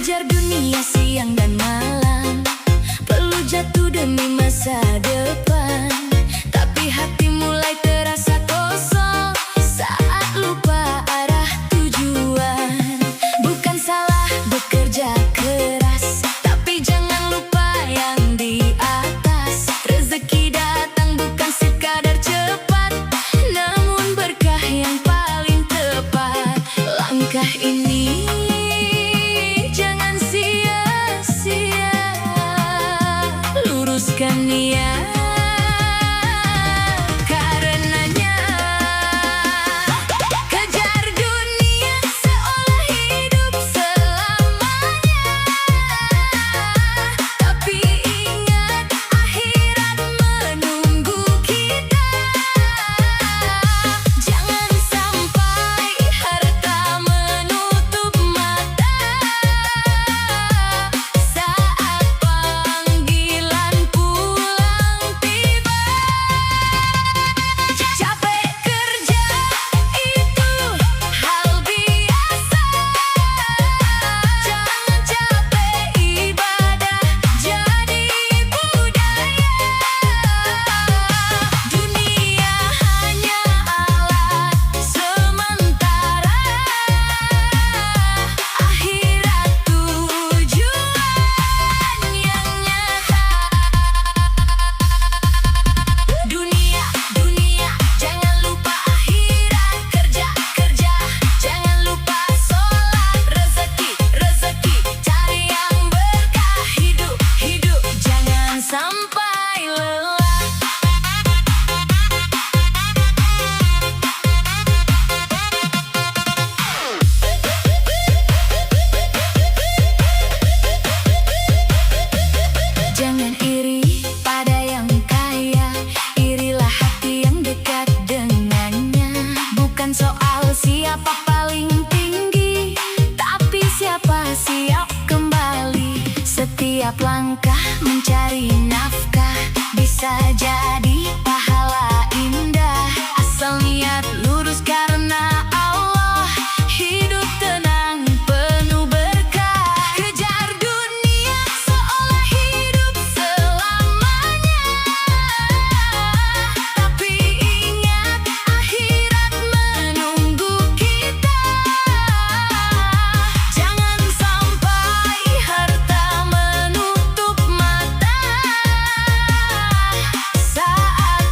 Kejar dunia siang dan malam, perlu jatuh demi masa depan. Tapi hati mulai terasa kosong saat lupa arah tujuan. Bukan salah bekerja keras, tapi jangan lupa yang di atas. Rezeki datang bukan sekadar cepat, namun berkah yang paling tepat. Langkah ini jangan sia-sia, luruskan niat. Karenanya kejar dunia seolah hidup selamanya. Tapi ingat akhirat menunggu kita. Jangan sampai harta menutup mata saat panggilan pulang tiba. Capek kerja itu hal biasa, jangan capek ibadah jadi budaya. Dunia hanya alat sementara, akhirat tujuan yang nyata. Dunia, dunia, jangan lupa akhirat. Kerja, kerja, jangan lupa sholat. Rezeki, rezeki, cari yang berkah. Hidup, hidup, jangan sampai lelah. Jangan iri pada yang kaya, irilah hati yang dekat dengannya. Bukan soal siapa paling tinggi, tapi siapa siap kembali. Setiap langkah mencari nafkah bisa jadi pahala indah, asal niat lurus karena Allah. Hidup tenang penuh berkah. Kejar dunia seolah hidup selamanya, tapi ingat akhirat menunggu kita. Jangan sampai harta menutup mata saat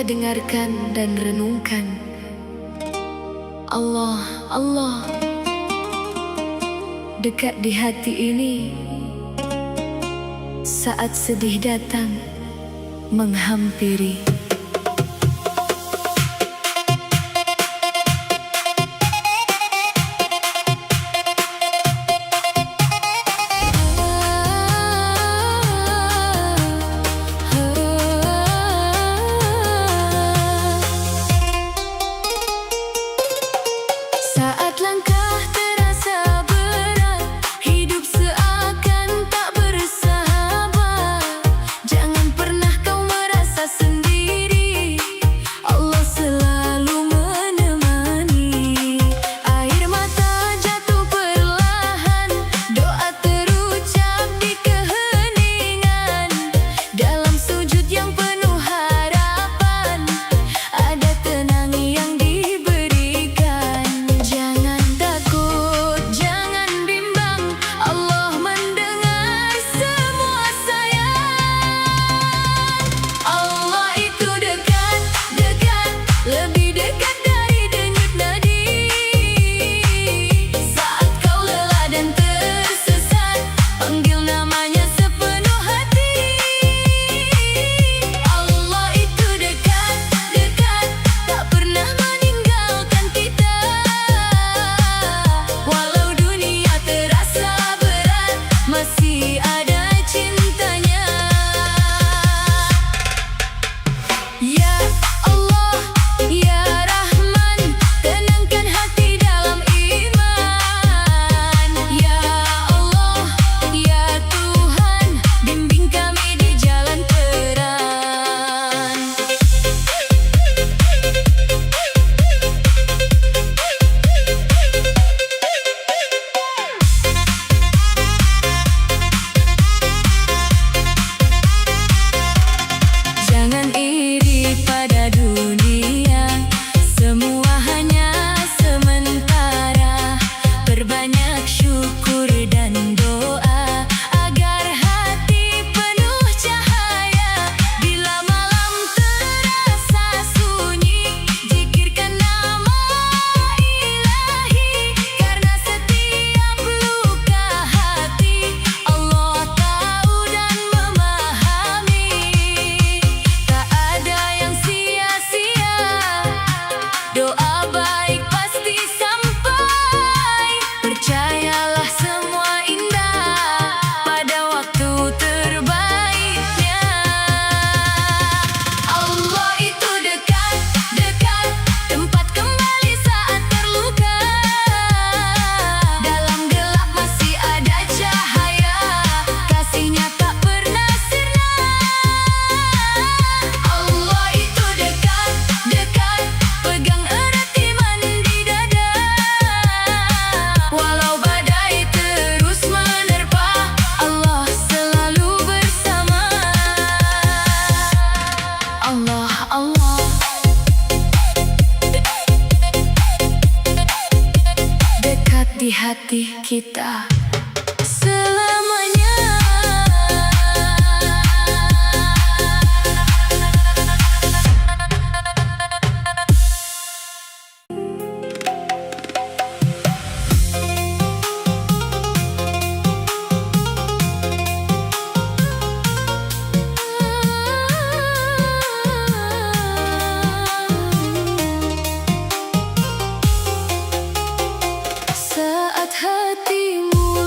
dengarkan dan renungkan. Allah, Allah, dekat di hati ini. Saat sedih datang menghampiri. Saat langkah terasa berat, hidup seakan tak bersahabat. Jangan pernah kau merasa sendiri, Allah selalu menemani. Air mata jatuh perlahan, doa terucap di keheningan. Dalam sujud yang penuh harapan, ada tenang yang diberikan. Jangan takut, jangan bimbang, Allah mendengar semua sayang. Allah itu dekat, dekat, lebih dekat dari denyut nadi. Saat kau lelah dan tersesat, panggil namanya sepenuh hati. Allah itu dekat, dekat, tak pernah meninggalkan kita. Walau dunia terasa berat, masih ada cintanya. Ya Allah, Ya Rahman, tenangkan hati dalam iman. Ya Allah, Ya Tuhan, bimbing kami di jalan terang. Jangan iri pada dunia, semua hanya sementara. Perbanyak syukur dan doa agar hati penuh cahaya. Bila malam terasa sunyi, zikirkan nama Ilahi. Karena setiap luka hati, Allah tahu dan memahami. Tak ada yang sia-sia, doa baik pasti sampai. Percayalah semua indah pada waktu terbaiknya. Allah itu dekat, dekat, tempat kembali saat terluka. Dalam gelap masih ada cahaya, kasihnya tak pernah sirna. Allah itu dekat, dekat, pegang erat iman di dada. Walau badai terus menerpa, Allah selalu bersama. Allah, Allah, dekat di hati kita selamanya. Saat hatimu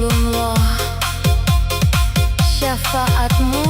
Rasulullah, syafaatmu